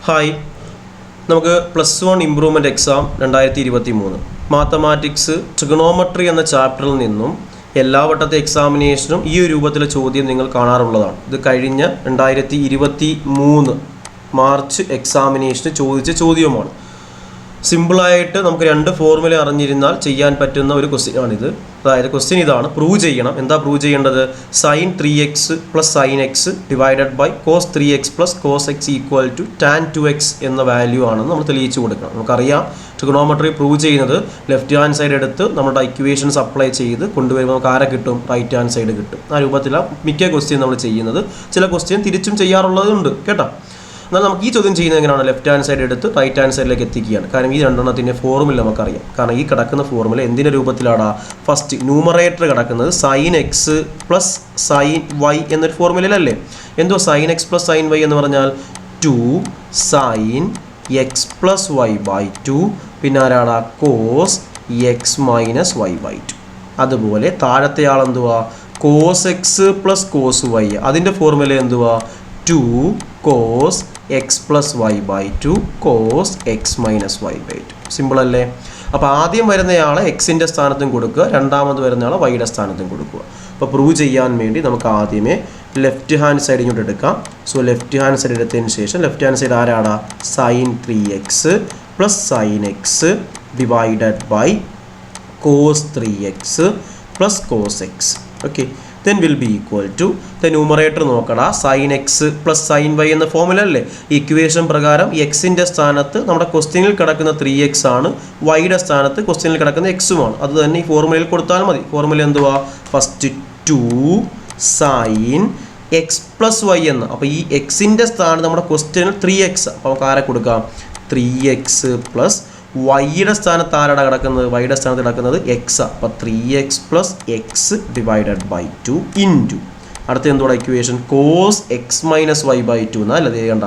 Hi, നമുക്ക് +1 improvement exam 2023 mathematics trigonometry എന്ന ചാപ്റ്ററിൽ നിന്നും എല്ലാ വട്ടത്തെ എക്സാമിനേഷനും ഈ ഒരു രൂപത്തിലെ ചോദ്യം നിങ്ങൾ കാണാറുള്ളതാണ്. ഇത് കഴിഞ്ഞ 2023 മാർച്ച് എക്സാമിനേഷന് ചോദിച്ച ചോദ്യവുമാണ്. സിമ്പിളായിട്ട് നമുക്ക് രണ്ട് ഫോർമുല അറിഞ്ഞിരുന്നാൽ ചെയ്യാൻ പറ്റുന്ന ഒരു ക്വസ്റ്റ്യൻ ആണിത്. അതായത് ക്വസ്റ്റ്യൻ ഇതാണ്, പ്രൂവ് ചെയ്യണം. എന്താ പ്രൂവ് ചെയ്യേണ്ടത്? sin 3x + sin x divided by cos 3x + cos x equal to tan 2x എന്ന വാല്യൂ ആണെന്ന് നമ്മൾ തെളിയിച്ചു കൊടുക്കണം. നമുക്കറിയാം ട്രിഗണോമെട്രി പ്രൂവ് ചെയ്യുന്നത് ലെഫ്റ്റ് ഹാൻഡ് സൈഡ് എടുത്ത് നമ്മുടെ ഇക്വേഷൻസ് അപ്ലൈ ചെയ്ത് കൊണ്ടുവരുമ്പോൾ നമുക്ക് ആരെ കിട്ടും? റൈറ്റ് ഹാൻഡ് സൈഡ് കിട്ടും. ആ രൂപത്തിലാണ് മിക്ക ക്വസ്റ്റ്യൻ നമ്മൾ ചെയ്യുന്നത്. ചില ക്വസ്റ്റ്യൻ തിരിച്ചും ചെയ്യാറുള്ളതുണ്ട് കേട്ടോ. എന്നാൽ നമുക്ക് ഈ ചോദ്യം ചെയ്യുന്നത് എങ്ങനെയാണ്? ലെഫ്റ്റ് ഹാൻഡ് സൈഡ് എടുത്ത് റൈറ്റ് ഹാൻഡ് സൈഡിലേക്ക് എത്തിക്കുകയാണ്. കാരണം ഈ രണ്ടെണ്ണത്തിൻ്റെ ഫോർമുല നമുക്കറിയാം. കാരണം ഈ കിടക്കുന്ന ഫോർമുല എന്തിൻ്റെ രൂപത്തിലാണ്? ഫസ്റ്റ് ന്യൂമറേറ്റർ കിടക്കുന്നത് sin x + sin y എന്നൊരു ഫോർമുലയിലല്ലേ? എന്തോ sin x + sin y എന്ന് പറഞ്ഞാൽ 2 sin x + y/2, പിന്നെ ആരാടാ? cos x - y/2. അതുപോലെ താഴത്തെ ആളെന്തുവാ? cos x + cos y. അതിൻ്റെ ഫോർമുല എന്തുവാ? 2 cos x + y/2 cos x - y/2. Simple അല്ലേ? അപ്പോൾ ആദ്യം വരുന്നയാളെ എക്സിൻ്റെ സ്ഥാനത്തും കൊടുക്കുക, രണ്ടാമത് വരുന്നയാളെ വൈയുടെ സ്ഥാനത്തും കൊടുക്കുക. അപ്പോൾ പ്രൂവ് ചെയ്യാൻ വേണ്ടി നമുക്ക് ആദ്യമേ ലെഫ്റ്റ് ഹാൻഡ് സൈഡ് ഇങ്ങോട്ട് എടുക്കാം. സോ ലെഫ്റ്റ് ഹാൻഡ് സൈഡ് എടുത്തതിന് ശേഷം ലെഫ്റ്റ് ഹാൻഡ് സൈഡ് ആരാടാ? sin 3x + sin x divided by cos 3x + cos x. Okay, then will be equal to the numerator നോക്കടാ, sin x + sin y എന്ന formula അല്ലേ? Equation പ്രകാരം എക്സിൻ്റെ സ്ഥാനത്ത് നമ്മുടെ ക്വസ്റ്റ്യനിൽ കിടക്കുന്ന 3x ആണ്, വൈയുടെ സ്ഥാനത്ത് ക്വസ്റ്റ്യനിൽ കിടക്കുന്ന എക്സുമാണ്. അത് തന്നെ ഈ ഫോർമുലയിൽ കൊടുത്താൽ മതി. ഫോർമുല എന്തുവാ? ഫസ്റ്റ് 2 sin x + y എന്ന്. അപ്പോൾ ഈ എക്സിൻ്റെ സ്ഥാനത്ത് നമ്മുടെ ക്വസ്റ്റ്യനിൽ 3x. അപ്പോൾ നമുക്ക് ആരെ കൊടുക്കാം? 3x + വൈയുടെ സ്ഥാനത്ത് ആരാണ് കിടക്കുന്നത്? വൈയുടെ സ്ഥാനത്ത് കിടക്കുന്നത് എക്സ്. അപ്പോൾ 3x + x divided by 2 into അടുത്ത എന്തുകൂടെ ഇക്വേഷൻ? cos x - y/2 എന്നല്ല ഇത് കണ്ട.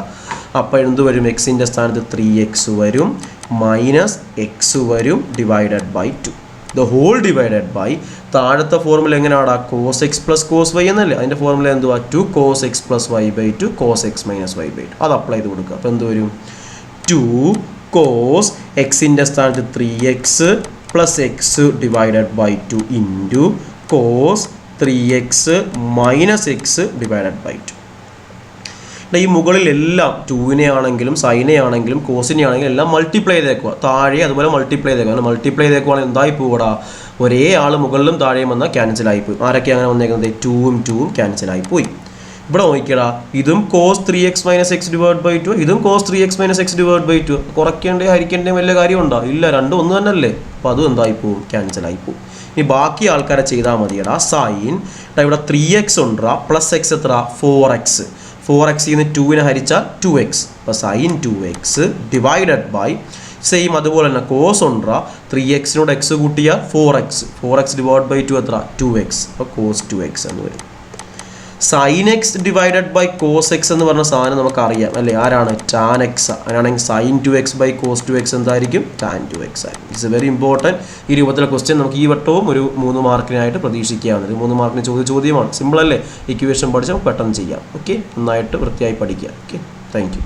അപ്പോൾ എന്ത് വരും? എക്സിൻ്റെ സ്ഥാനത്ത് 3x വരും, മൈനസ് എക്സ് വരും, divided by 2 the whole divided by താഴത്തെ ഫോർമുല എങ്ങനെയാടാ? cos x + cos y എന്നല്ലേ? അതിൻ്റെ ഫോർമുല എന്തുവാ? 2 cos x + y/2 cos x - y/2. അത് അപ്ലൈ ചെയ്ത് കൊടുക്കുക. അപ്പോൾ എന്ത് വരും? 2 cos എക്സിൻ്റെ സ്ഥാനത്ത് 3x + x divided by 2 into cos 3x - x divided by 2. ഈ മുകളിലെല്ലാം 2നെ ആണെങ്കിലും സൈനെ ആണെങ്കിലും കോസിനെ ആണെങ്കിലും എല്ലാം മൾട്ടിപ്ലൈ ചെയ്തേക്കുക. താഴെ അതുപോലെ മൾട്ടിപ്ലൈ ചെയ്തേക്കുക. അങ്ങനെ മൾട്ടിപ്ലൈ ചെയ്തേക്കുവാണെങ്കിൽ എന്തായി പോകൂടാ? ഒരേ ആൾ മുകളിലും താഴെയും വന്നാൽ ക്യാൻസലായിപ്പോയി. ആരൊക്കെ അങ്ങനെ വന്നേക്കുന്നത്? 2ഉം 2ഉം ക്യാൻസലായിപ്പോയി. ഇവിടെ നോക്കിക്കടാ, ഇതും cos 3x - x divide by 2, ഇതും cos 3x - x divide by 2. കുറയ്ക്കേണ്ടേ ഹരിക്കേണ്ടേ വല്ല കാര്യമുണ്ടോ? ഇല്ല, രണ്ടും ഒന്ന് തന്നെയല്ലേ? അപ്പോൾ അതും എന്തായിപ്പോവും? ക്യാൻസലായിപ്പോവും. ഇനി ബാക്കി ആൾക്കാരെ ചെയ്താൽ മതിയടാ. സൈൻ ഇവിടെ 3x ഉണ്ടാ, പ്ലസ് എക്സ് എത്ര? 4x. 4x നിന്ന് 2നെ ഹരിച്ചാൽ 2x. അപ്പോൾ sin 2x divided by same അതുപോലെ തന്നെ കോസ് ഉണ്ടാ, 3x x കൂട്ടിയാൽ 4x. 4x ഡിവൈഡ് ബൈ 2 എത്ര? 2x. അപ്പോൾ cos 2x എന്ന് വരും. sin x divided by cos x എന്ന് പറഞ്ഞ സാധനം നമുക്കറിയാം അല്ലേ? ആരാണ്? tan x. അങ്ങനെയാണെങ്കിൽ sin 2x by cos 2x എന്തായിരിക്കും? tan 2x ആയിരിക്കും. It's a very important. ഈ രൂപത്തിലെ ക്വസ്റ്റ്യൻ നമുക്ക് ഈ വട്ടവും ഒരു 3 മാർക്കിനായിട്ട് പ്രതീക്ഷിക്കാവുന്നത്. 3 മാർക്കിന് ചോദ്യമാണ്. സിമ്പിൾ അല്ലേ? ഇക്വേഷൻ പഠിച്ചാൽ പെട്ടെന്ന് ചെയ്യാം. ഓക്കെ, നന്നായിട്ട് വൃത്തിയായി പഠിക്കുക. Okay, thank you.